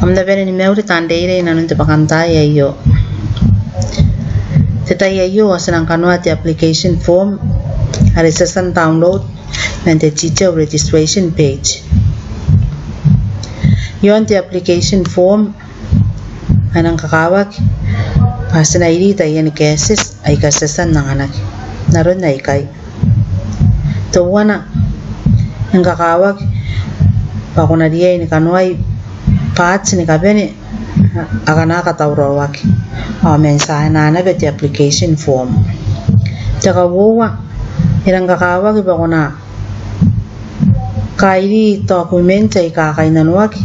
Amda bene ni meuri tandeire inanun te pakanta yayo. Teta yayo asanang kanwa te application form arisasan download and the teacher registration page. Yon te application form anang kakawak pasina iri tayan cases ay kasasan ng anak. Naroon na ikay. Tawana ang kakawak pakuna dia ini kanway parts ni kabene akana katawrawak mensahe na bet application form takawowa irang kakawak pakuna kairi document ay kakainanwak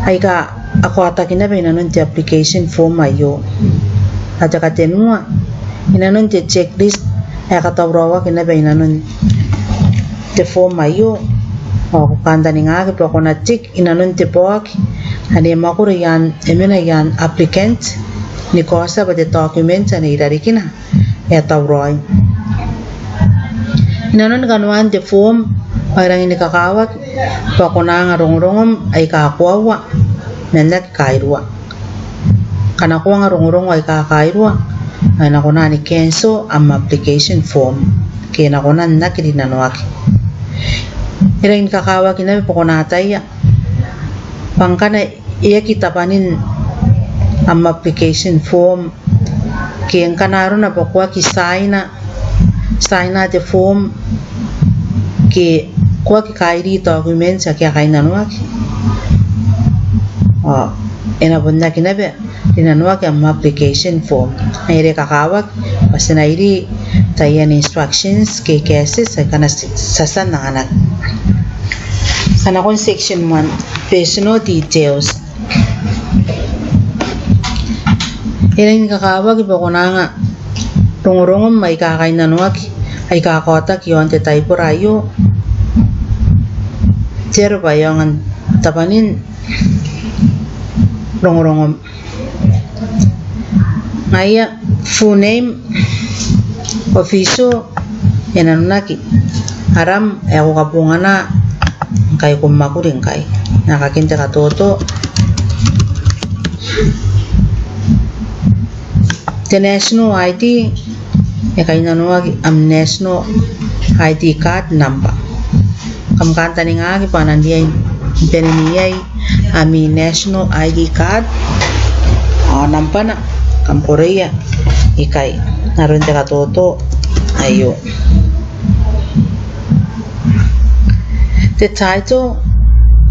ay ka ako atakin na inanon te application form ayo at katenua inanon te checklist ay katawrawak na inanon te form ayo o kanda ni nga po ako na tick inanon te poak ade makuri yan emena yan applicant ni kosa ba te document ani irarikina ya tawroy inanon kanwan te form parang ini kakawak po ako na nga rongorongom ay kakwawa mendak kairwa kana ko nga rongorong ay kakairwa ay nako na ni kenso am application form kaya nako na nakirinanwak Irang kakawak ina po kunatay pangkana iya kita panin am application form kaya kanaro na po kwa sign na the form kaya kwa kairi document sa kaya kainanwak ina bunda kinabe dinanwak am application form ay kakawak basta na iri tayan instructions kay cases ay kana sasan ng anak kana kon section 1 personal details ilang kakawag iba ko na nga rungurungom may kakainanwag ay kakotak yon te typo rayo zero ba yung tapanin rungurungom ngaya full name officio yananunaki haram ako kapunga na kay kumakuring kay nakakinta katoto the national ID ya kay nanuwag am national ID card number kamkanta ni nga panandiay penaniyay ami national ID card nampa na kamporeya ikay naroon te katoto ayo the title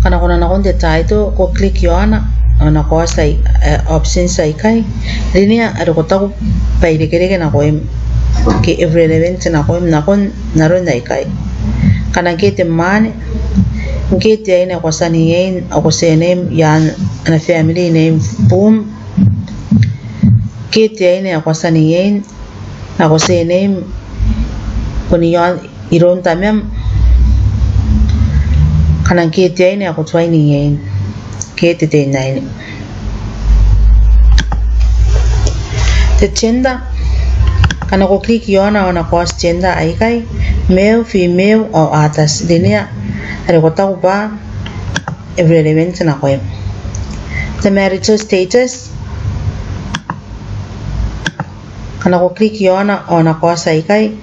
kana kuna na kon the title ko click yon na ko sa options sa ikay linya ado ko ta ko pwede kere na ko ke irrelevant na ko na kon naroon na ikay kana kete man kete ay na ko sa niyen ako sa name yan na family name boom kete ay na ko sa niyen ako sa name kuniyon iron tamyam kanang kete ay na ako tway niyen kete te na ini the gender kana ko click yon na ko gender ay kay male female o others dinya ari ko ta ba irrelevant na ko the marital status kana ko click yon na ko sa ikay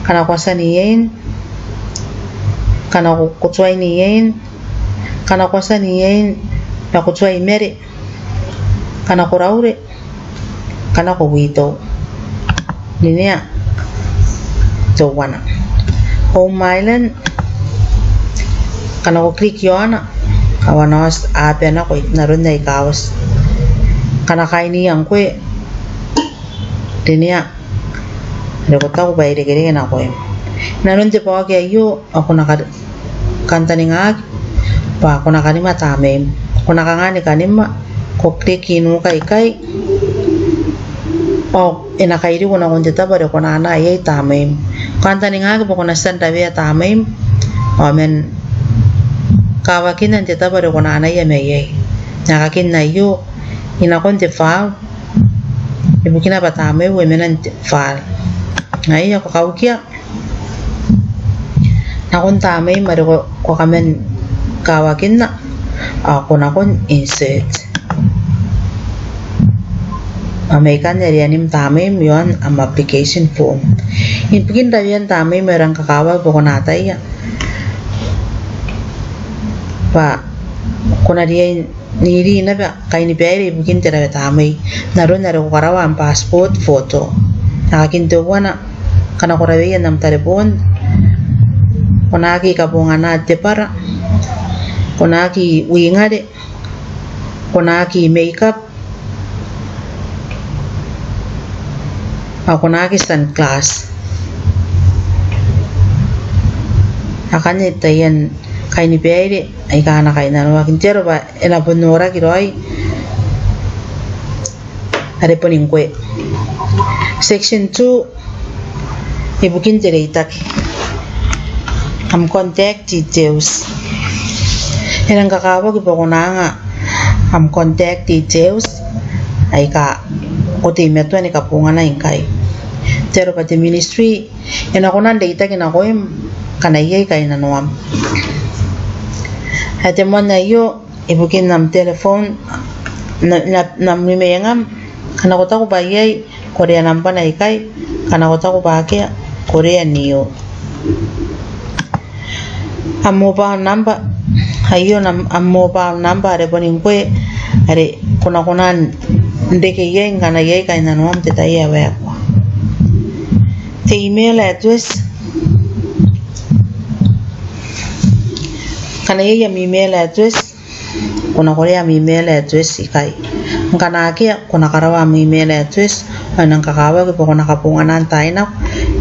kana ko sa niyen kana ko kutway niyen kana ko sa niyen na kutway mere kana ko raure kana ko wito linya to wana home island kana ko click yon kawanos ape na ko naroon na ikawas kana kaini yang ko linya ko ta ko bayre gere na ko naroon te pa kaya yo ako nakakanta ni nga pa ako nakanima tamem ako nakangani kanima ko click inu kay o inakairi ko na kung dita ba ko na ay tamem kanta ni nga ko na santa via tamem o men kawakin ng dita ba ko na ay may nakakin na yo inakon te file ibukin na ba tamem women file ngayon ako kawkya nakon tamem maro ko kamen kawakin na ako na kon insert American Arianim Tamim yon am application form. In begin Davian Tamim merang kakawa bokonata ya. Pa kuna dia niri na ba kay ni pere begin tera tamay naron naro karawa ang passport photo. Nakakinto na kana ko rawiyan ng telepon. Kunaki kabungana te para. Kunaki wingade. Kunaki makeup. Ako na kistan class. Akanya itayan kay ni pere ay kana kay na kintero ba elabonora kiroy. Are poning kwe. Section 2 ibukin tere am contact details. Enang kakawa ko na nga am contact details ay ka kote meto ni kapunga na ingkay. Pero pati ministry ena ko nan data kinakoy kanayay kay nanuam. Hate mo na yo ibukin nam telephone na mimengam kana ko ta ko bayay Korea namba na ikay kana ko ta ko bakya Korea niyo. Am mobile number ayo nam am mobile number are boning kwe are kunan ndeke yen kana yey kay nanuam te taya wa. The email address kana yey am email address kuna Korea am email address ikay. Kana kia kuna karawa am email address anang kakawa ko kuna kapunganan tayo na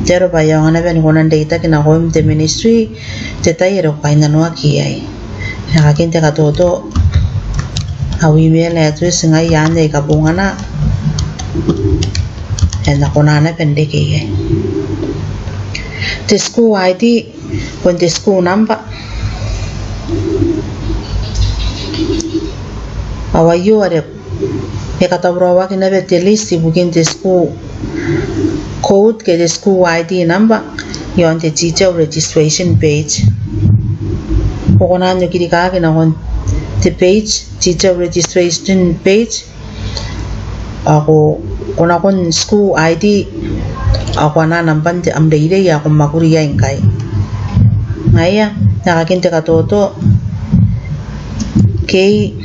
pero bayaw na ben kunan data kina ko the ministry te tayo kay nanua kiyay. Nakakinte ka todo ang email address nga yan ay kabunga na yan ako na pendeke the school ID when the school number awayo are ekatabrowa kinabe the list ibugin the school code ke the school ID number yon the teacher registration page kukunan nyo kirika kinakon the page teacher registration page ako kuna kon school ID ako na nampan am deire ya kung makuriya ingkay ngaya nakakinte ka toto KPS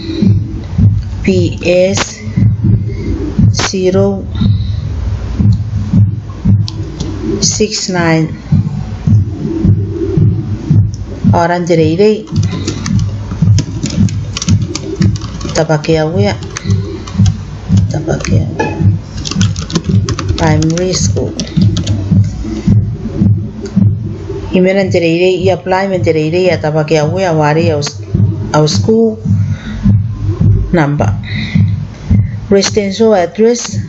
069 orang deire tapakia primary school imeran terire I apply men terire ya tapakia wari au school number residential address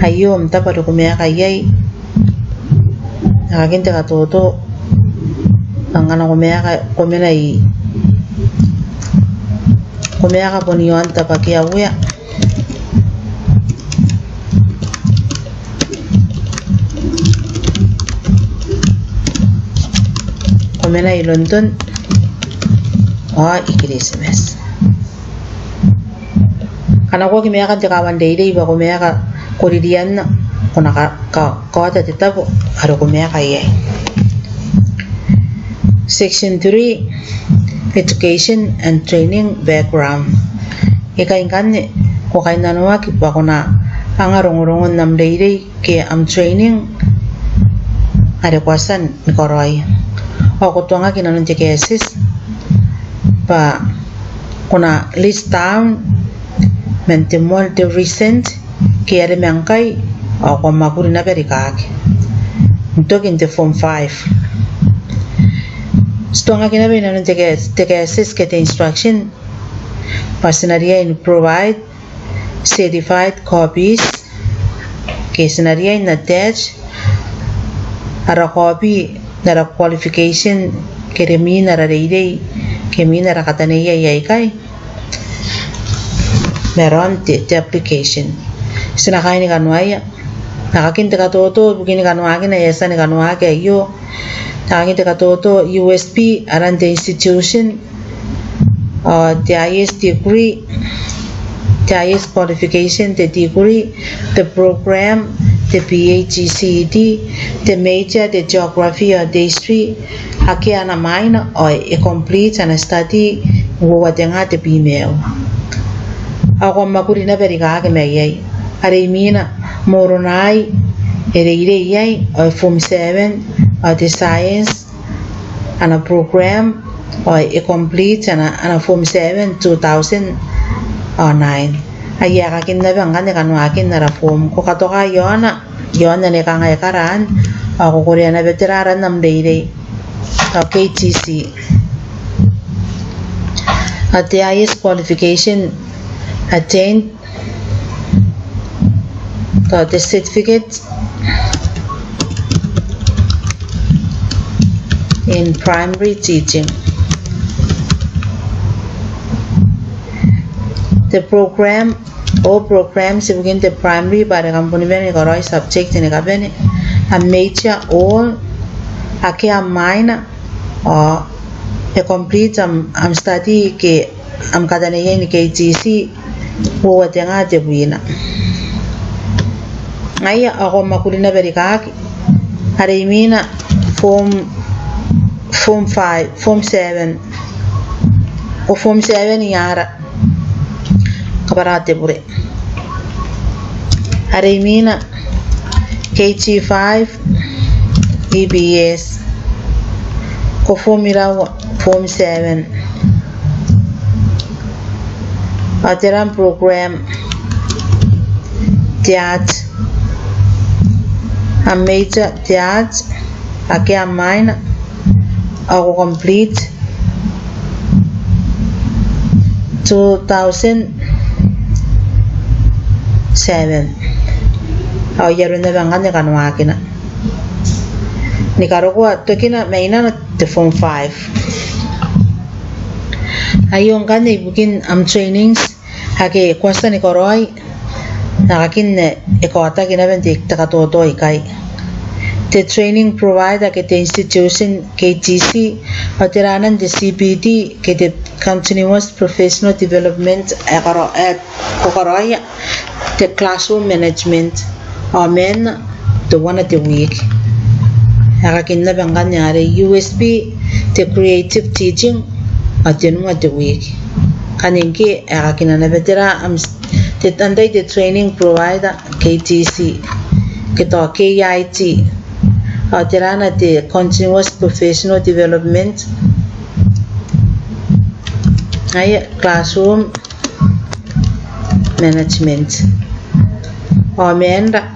ayo mtapa dokumea kayay nakakinte ka toto ang ano kumea ka poniyon tapakia kumena I London o ikirisimes kana ko kimea ka tikawan day ba kumea ka kuridian na kuna ka kawata titabo aro kumea ka yay. Section 3 Education and Training Background ikainkan ni ko kay nanuwa kipa ko na ang arong-arongon nam day ke am training are kwasan ni koroy o kutunga kinanong tikesis pa kuna list down mentimol the recent kaya remangkay o kung makuri na perikake ntok in the form 5 stonga kinabi nanong tikesis kete instruction personaria in provide certified copies kesinaria in attach ara copy nara qualification keremi nara reidei kemi nara kataneya yai kai meron the application sinakai ni kanwaya nakakin te katoto bugini kanwagi na yesa ni kanwagi ayo nakakin te katoto USP aran the institution the highest degree, the highest qualification, the degree, the program, the PhD, the major, the geography or the history, haki ana minor or a complete and a study wo watenga te pimeo. Ako makuri na beriga ke meyai. Are mina moronai ere ire yai or form 7 or the science and a program or a complete and a form 7 2009. Ayaka kinna bangane kanwa kinna form ko katoka yona ne kanga karan ako korea na veteraran nam deire KTC. At the highest qualification attained the certificate in primary teaching. The program or programs within the primary by the company bene koroi subject ni kabene a major or a minor or a complete study ke kadane yen KTC wo watenga te buina. Aya ako makulina berikaki are mina form 5 form 7 o form 7 yara kabarate bure are mina KT5 EBS ko formula form 7 Ateran program TEAT a major TEAT a minor or complete 2007 au yaro na bangane kanwa kina nikarogwa tokina maina the form 5 ayon gane ibukin trainings hake kwasta ni koroi nakakin ekota kina bente takatoto ikai. The training provider ke the institution KTC atiranan the CPD ke the continuous professional development kokoroya the classroom management amen the one of the week hakakin na bangan yare USB the creative teaching at the one of the week kaninki hakakin na betera the under the training provider KTC keto KIT atirana the continuous professional development ay classroom management amenda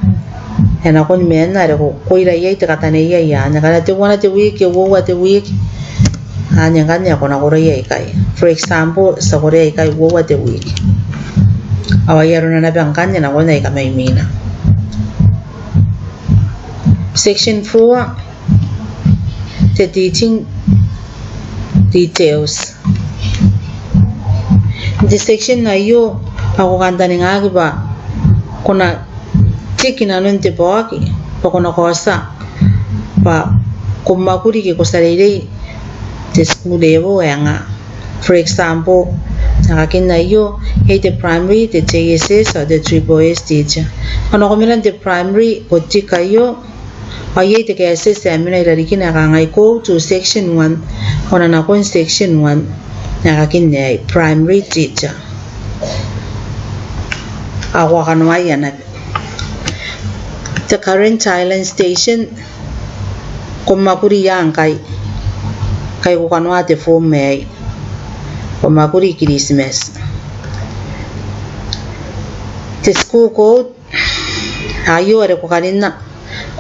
ena kon mena re ko ira yai te katane yai ya na kana te wana te week wo wa te week anya nganya kona gore yai kai for example sa gore yai kai wo wa te week awayaro na bangkanya na wala ka may mina. Section 4 the teaching details. The section na yo ako kanta ni nga ba kuna tiki na nun te poaki pa kuna kosa pa kumakuri ke kosarere te skulevo nga for example nakakin na yo the primary the JSS or the SSS teacher ano kumilan the primary poti kayo ay the KSS seminar irarikin nakangay ko to section 1 ona na ko section 1 nakakin na primary teacher awa kanwaya na the current Thailand station kumakuri yang kay ko kanwa te form may kumakuri Christmas. The school code ayo are ko kanina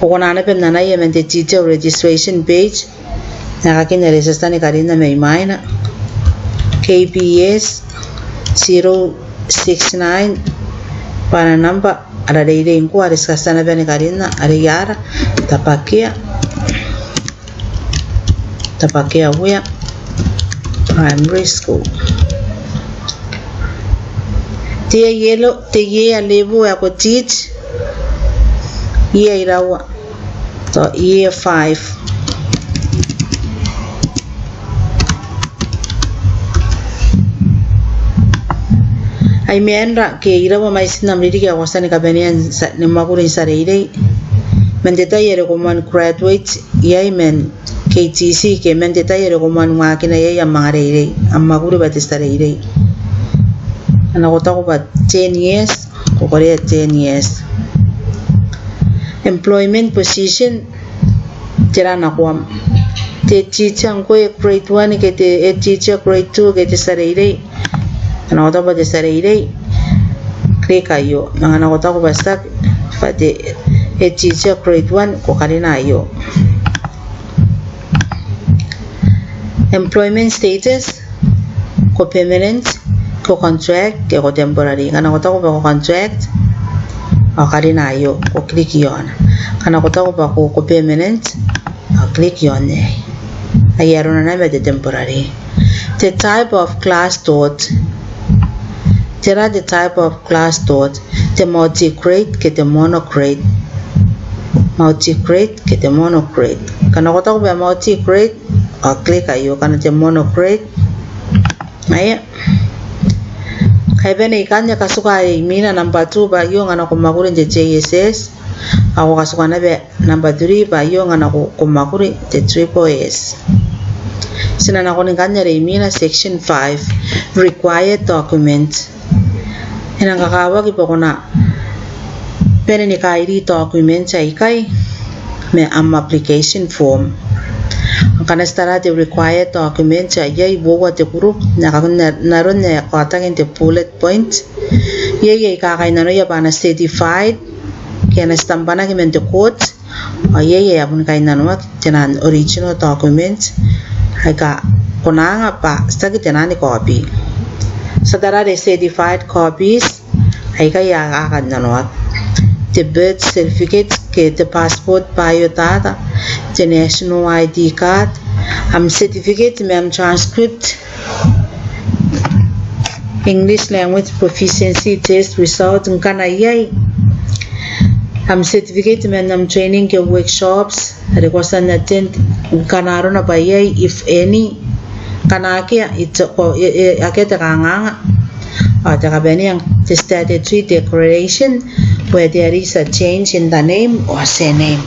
ko konana pe nana yemen the teacher registration page nakakin register ni kanina may minor KPS 069 para number ada deide inko aris kasana pe ni kanina ari yara tapakia wea primary school te yelo te ye alevo ya ko teach ye irawa to year 5 Ai menra ke irawa mais nam riri ke wasani kabenian ni makurin sareire men detalle recommend graduate yai men KTC ke men detalle recommend makina yai amare amakuri batistareire ana kota ko ba 10 years ko kore 10 years employment position tira na kwam te teacher ko grade 1 ke te teacher grade 2 ke te sareire ana kota ba te sareire kre kayo ana kota ko basta pati teacher grade 1 ko karina ayo employment status ko permanent ko contract ke ko temporary kana ko ko contract o karina ayo ko click yon kana ko ko permanent o click yon ayaro na na temporary the type of class taught tera the type of class taught the multi-grade ke the monograde multi-grade ke the monograde kana ko ba multi-grade o click ayo kana the monograde ay kaya bene ikanya kasuka mina number 2 ba yung ana kumakuri je JSS ako kasuka na be number 3 ba yung ana kumakuri je SSS sinana ko kanya re mina section 5 required document ina kakawa ki pokona bene ni kairi document ay kai me am application form kana stara the required documents ay bowa te group naron ne katangin te bullet point ye kakay nano ya bana certified kena stambana ki mente code ye abun kay nano tenan original documents ay ka konanga pa stagi tenani copy sadara de certified copies ay kaya akan nano the birth certificate ke the passport biodata the national ID card certificate transcript English language proficiency test result kana yai certificate training ke workshops requestan attend kana ro na bayai if any kana ke aketa kanga ata kabeni ang statutory declaration where there is a change in the name or surname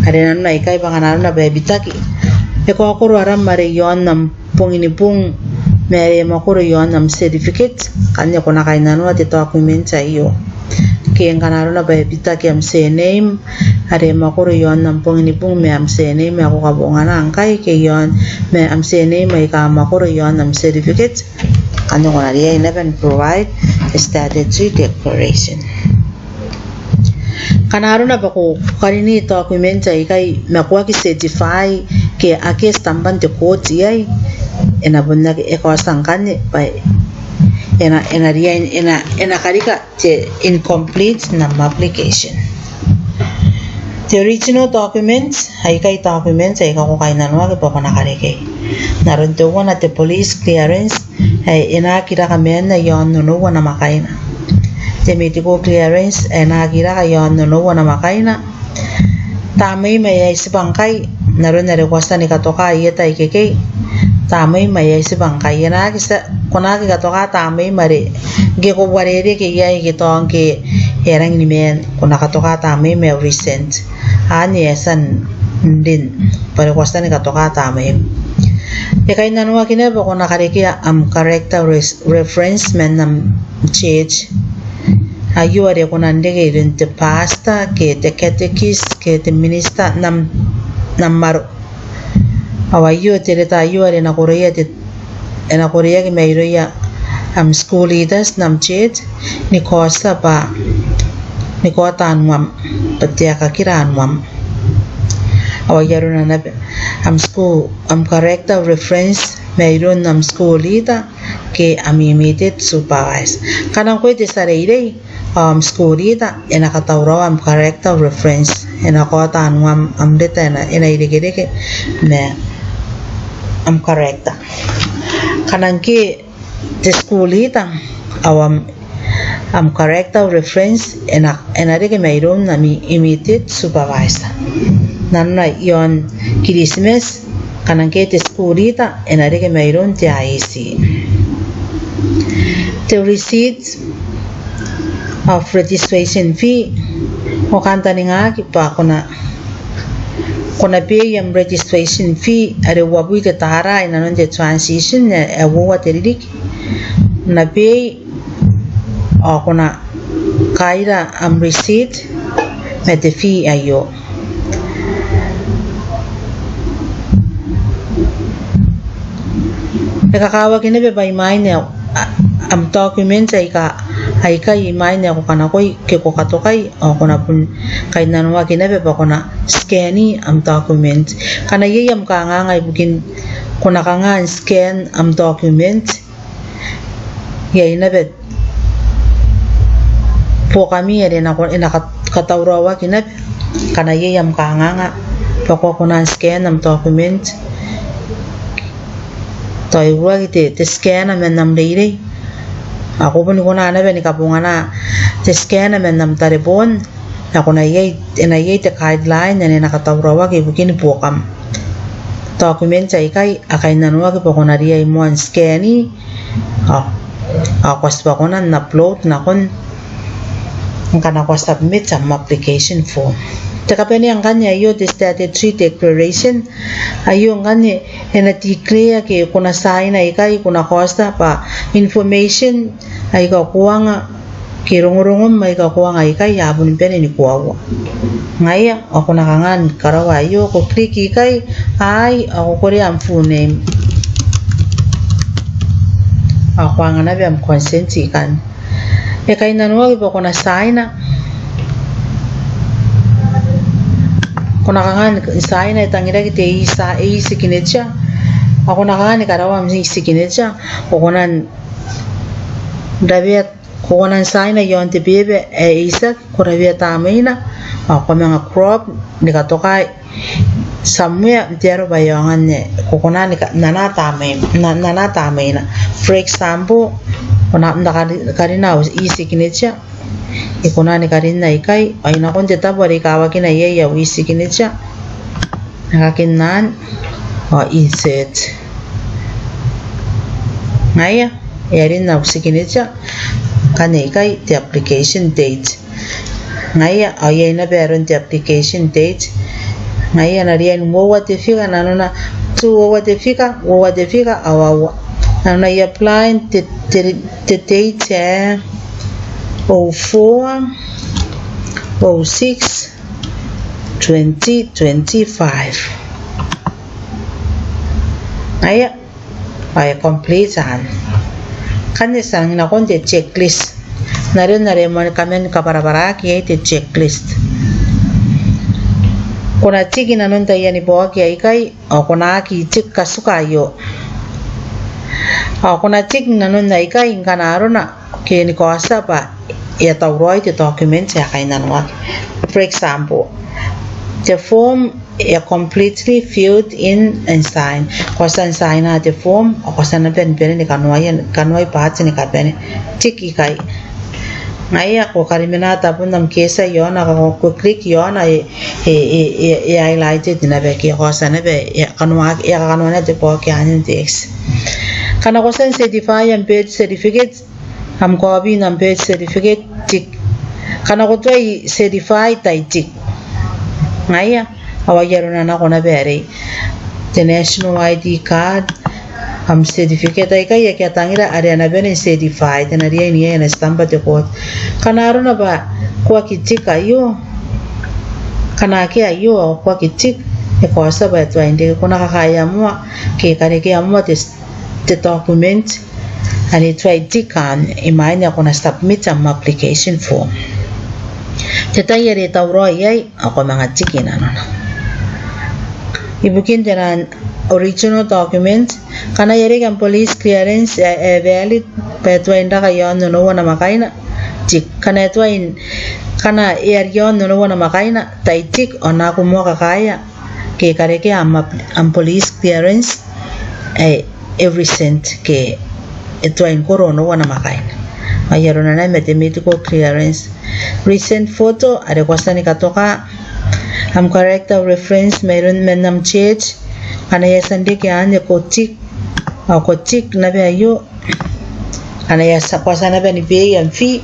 arenan na ikai pangalan na bebitaki eko akuro aram mare yon nam punginipung mere makuro yon nam certificate kanya kona kainan wa te document ayo kien kanaro na bebitaki am surname are makuro yon nam punginipung me am surname ako kabongana angkai ke yon me am surname mai ka makuro yon nam certificate kanya kona dia even provide a statutory declaration kanaro na bako karini document ay kay makuha ki certify ke ake stamban te code ay ena bonna ke ekosang kanye pa ena ria ena karika te incomplete na application the original documents ay kay documents ay kako kay nanwa ke bako nakarike naron te wana te police clearance ay ena kira kami na yon no wana makaina the medical clearance ena kira kayon no wana makaina tamay may si bangkay naron na requesta ni katoka yeta ikeke tamay may si bangkay na kisa kunaki katoka tamay mare ge ko warere ke yai ke tong ke erang ni men kuna katoka tamay may recent ani esan din pare requesta ni katoka tamay kay nanwa kine ba ko nakariki am character reference men nam change ayu are ko nandege rin te pasta ke te catechist ke te minister nam maro awayu te ta ayu are na korea ke meiro ya am school leaders nam chet ni kosta pa ni kota anwam patia ka kira anwam awayaru na nabe am character reference mayroon nam school leader ke am immediate supervise kanang ko te sareire school leader ena katawraw am character reference ena kota anwam am deta ena iregere me am character kanang ke te school leader awam am character reference ena rege mayroon nam immediate supervisor nanna yon Christmas kanang ke te school leader ena rege mayroon te IC the receipt of registration fee o kanta ni nga pa kuna pay yung registration fee are wabu te tara ina non de transition e wo teridik na pay o kuna kaira receipt met the fee ayo nakakawa kinabe by mine am documents ay ka imay na ko kana koy ke ko katokay o kuna pun kay nanwa kinabe pa kuna scanning am document kana yeyam ka nga ngay bukin kuna ka nga scan am document yay nabe po kami ere na ko ina katawrawa kinabe kana yeyam ka nga pa ko kuna scan am document toy wagi te scan am nam leire ako pun ko na be ni kapunga na te scan men nam taribon ako na yey te guideline ne nakatawrawa ke bukin po kam document ay kay akay nanwa ke po ko na riay mo scanny ako pa ko na upload na kon kana ko submit sa application form taka peni ang kanya yo the statutory declaration ayo ngane ena declare ke kuna sign ay kay kuna costa pa information ay ka kuanga kirungurungum may ka kuanga ay kay yabun peni ni kuawa ngaya ako nakangan karawa yo ko click kay ay ako kore am full name ako ang nabi am consent kan e kay nanwa ko kuna sign na kuna kangan sign na tangira kite isa signature ako nakangan karawa am signature ko kunan Daviet kunan sign na yon te bebe isa kuravia tamina ako mga crop ni katokay somewhere there ba yon ne kukunan nanata na for example kuna karina signature ikuna ni karina ikay ay nakon teta bari kawa kina yeya signature nakakinan o insert ngaya yarin na signature kani kay the application date ngaya ay na beron the application date ngaya na riyan mo what fika nanona tu what fika awawa na apply the date 04/06/2025 ngaya ay complete an kanya sang na kon de checklist nare mo kamen kaparapara ki te checklist kuna chiki na non tayo ni po ki ay kay o kuna ki chik kasukayo o kuna chik na non na ikay kanaro na ki ni ko asa pa ya tawroy te document ya kay nanwa for example the form completely filled in and signed kosan sign na the form o kosan na pen ni kanway pahat ni kapene chiki kay ngaya ko karimena tapon nam kesa yon ako click yon ay highlighted na be ki kosan na be kanwa na te po ki anin text kana kosan certify and page certificate am copy ng page certificate tick kana ko toy certify tay tick ngaya awayaro na ako na bere the national ID card am certificate ay kaya kaya tangira area na bene certified na riya niya na stampa te ko kanaro na ba kwa kitik ayo kana ke ayo kwa kitik e ko sa ba to inde ko nakakaya mo ke kare ke amo te document ani try tikan imay niya ko na submit ang application form tetayari tawro ay ako mga tikin ano ibukin dinan original documents kana yari ang police clearance valid peto inda kayo no na makaina tik kana ito in kana yon no na makaina tay tik ona kumo kakaya ke kareke ang police clearance every cent ke ito in korono na makaina mayroon na medical clearance recent photo are kwasta ni katoka am correct reference mayroon men nam change kanaya sandi kaya anya kotik na be ayo ana ya sa kwa sana ben pay and fee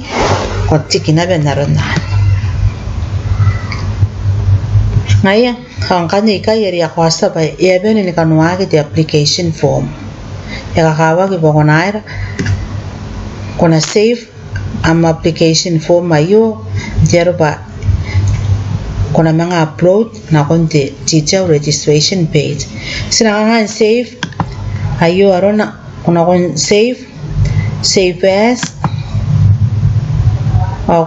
o tikina ben naron na ngaya kan kan ni kai ya kwa sa ba ya ben ni kanwa ke application form ya kawa ke bonaira kuna save application form ayo jerba kuna mga upload na konti teacher registration page sinangan save ayo arona kuna kon save as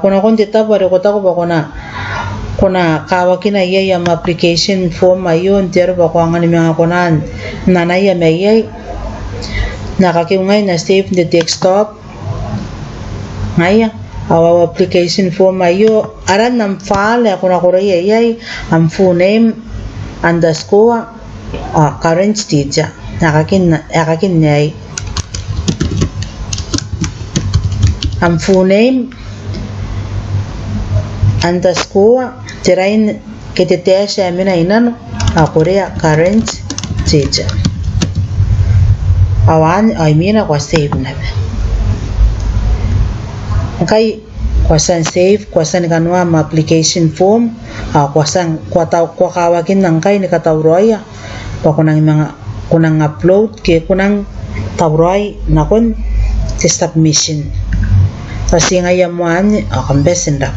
kuna konti tabare ko tako ba kuna kawa kina yaya application form ayo jerba ko ngani mga kunan nanaya mayay nakakimngay na save the desktop ngaya our application form ayo aran nam file kuna kurai yai am full name underscore current teacher nakakin yai am full name underscore tirain ketetesha amina inan akurea current teacher awan aimina kwa save nabe kai kwasan save kwasan kanwa application form kwasan kwa kawakin nang kai ni katawroya pa kunang upload ke kunang tawroy nakon si submission kasi ngayon mo an akong besinda